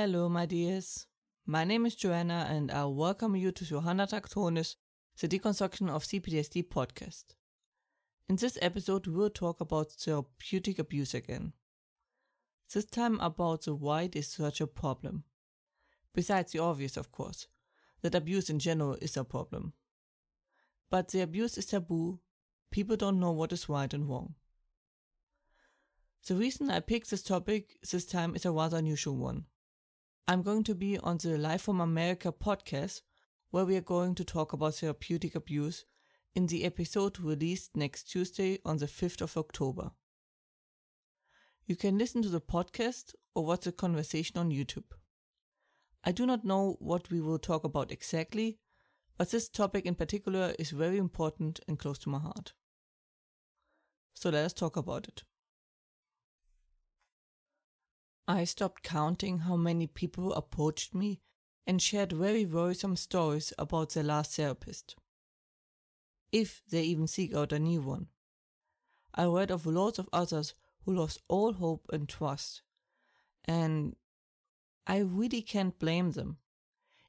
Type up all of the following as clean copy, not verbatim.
Hello, my dears. My name is Joanna, and I welcome you to Johanna Traktonis, the Deconstruction of C-PTSD podcast. In this episode, we'll talk about therapeutic abuse again. This time about the why it is such a problem. Besides the obvious, of course, that abuse in general is a problem. But the abuse is taboo. People don't know what is right and wrong. The reason I picked this topic this time is a rather unusual one. I'm going to be on the Live from America podcast, where we are going to talk about therapeutic abuse in the episode released next Tuesday on the 5th of October. You can listen to the podcast or watch the conversation on YouTube. I do not know what we will talk about exactly, but this topic in particular is very important and close to my heart. So let us talk about it. I stopped counting how many people approached me and shared very worrisome stories about their last therapist, if they even seek out a new one. I read of lots of others who lost all hope and trust, and I really can't blame them.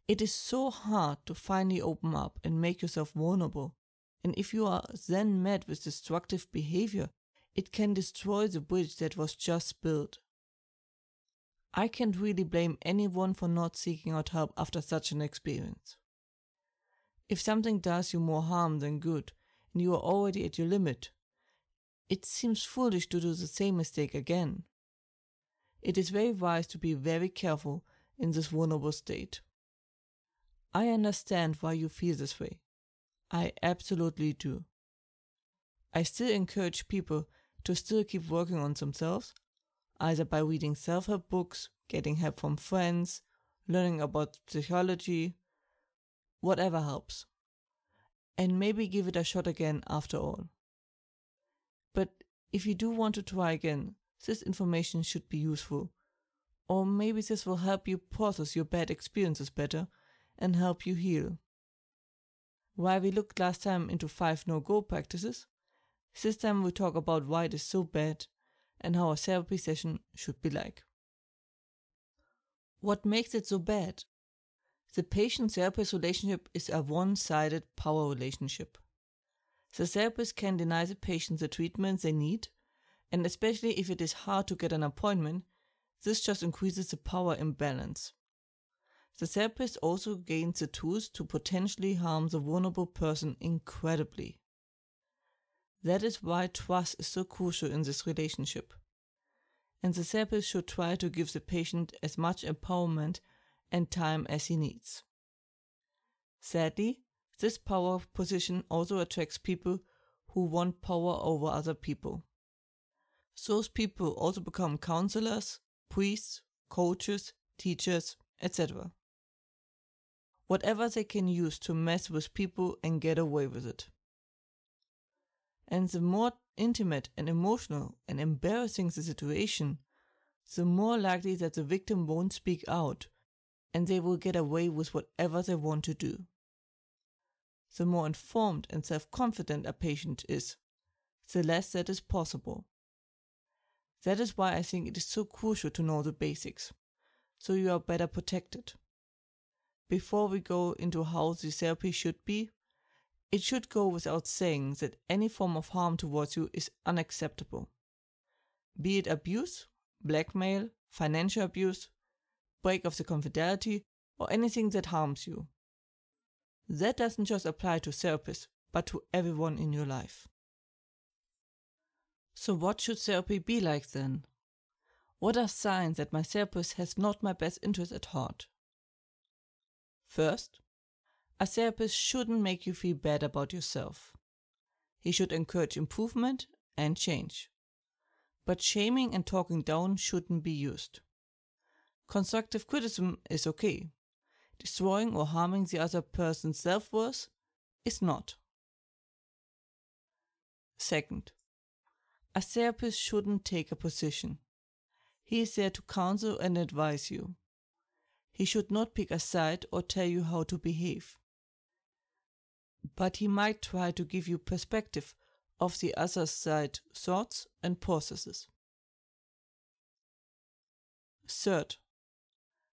It is so hard to finally open up and make yourself vulnerable, and if you are then met with destructive behavior, it can destroy the bridge that was just built. I can't really blame anyone for not seeking out help after such an experience. If something does you more harm than good, and you are already at your limit, it seems foolish to do the same mistake again. It is very wise to be very careful in this vulnerable state. I understand why you feel this way. I absolutely do. I still encourage people to still keep working on themselves, either by reading self-help books, getting help from friends, learning about psychology, whatever helps. And maybe give it a shot again after all. But if you do want to try again, this information should be useful. Or maybe this will help you process your bad experiences better and help you heal. While we looked last time into 5 no-go practices, this time we talk about why it is so bad and how a therapy session should be like. What makes it so bad? The patient-therapist relationship is a one-sided power relationship. The therapist can deny the patient the treatment they need, and especially if it is hard to get an appointment, this just increases the power imbalance. The therapist also gains the tools to potentially harm the vulnerable person incredibly. That is why trust is so crucial in this relationship. And the therapist should try to give the patient as much empowerment and time as he needs. Sadly, this power position also attracts people who want power over other people. Those people also become counselors, priests, coaches, teachers, etc. Whatever they can use to mess with people and get away with it. And the more intimate and emotional and embarrassing the situation, the more likely that the victim won't speak out and they will get away with whatever they want to do. The more informed and self-confident a patient is, the less that is possible. That is why I think it is so crucial to know the basics, so you are better protected. Before we go into how the therapy should be, it should go without saying that any form of harm towards you is unacceptable. Be it abuse, blackmail, financial abuse, break of the confidentiality, or anything that harms you. That doesn't just apply to therapists, but to everyone in your life. So what should therapy be like then? What are signs that my therapist has not my best interest at heart? First, a therapist shouldn't make you feel bad about yourself. He should encourage improvement and change. But shaming and talking down shouldn't be used. Constructive criticism is okay. Destroying or harming the other person's self-worth is not. Second, a therapist shouldn't take a position. He is there to counsel and advise you. He should not pick a side or tell you how to behave. But he might try to give you perspective of the other side's thoughts and processes. Third,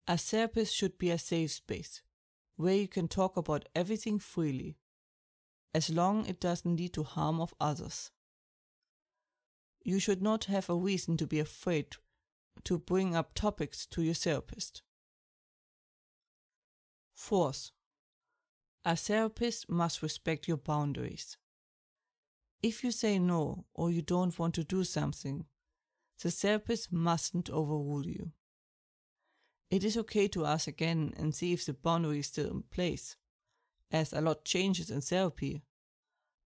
A therapist should be a safe space, where you can talk about everything freely, as long as it doesn't lead to harm of others. You should not have a reason to be afraid to bring up topics to your therapist. Fourth, a therapist must respect your boundaries. If you say no or you don't want to do something, the therapist mustn't overrule you. It is okay to ask again and see if the boundary is still in place, as a lot changes in therapy,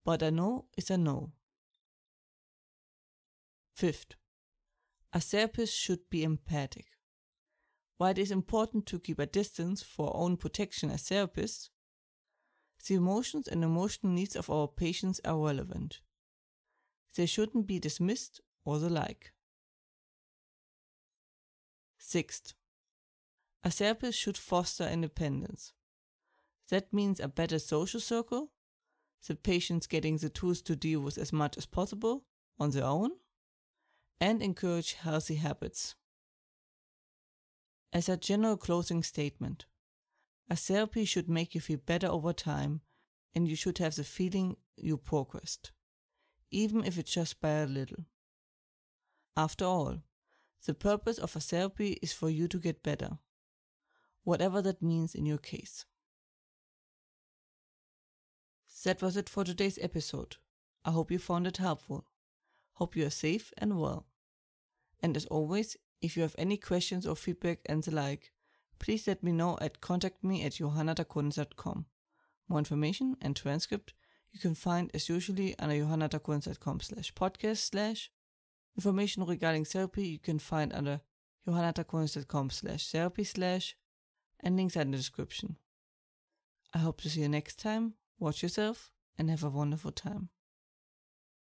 but a no is a no. Fifth, a therapist should be empathic. While it is important to keep a distance for our own protection as therapists, the emotions and emotional needs of our patients are relevant. They shouldn't be dismissed or the like. Sixth, a therapist should foster independence. That means a better social circle, the patients getting the tools to deal with as much as possible on their own, and encourage healthy habits. As a general closing statement, a therapy should make you feel better over time, and you should have the feeling you progressed, even if it's just by a little. After all, the purpose of a therapy is for you to get better, whatever that means in your case. That was it for today's episode. I hope you found it helpful. Hope you are safe and well. And as always, if you have any questions or feedback and the like, please let me know at contactme@johannatakunz.com. More information and transcript you can find as usually under johannatakunz.com/podcast/. Information regarding therapy you can find under johannatakunz.com/therapy/, and links are in the description. I hope to see you next time. Watch yourself and have a wonderful time.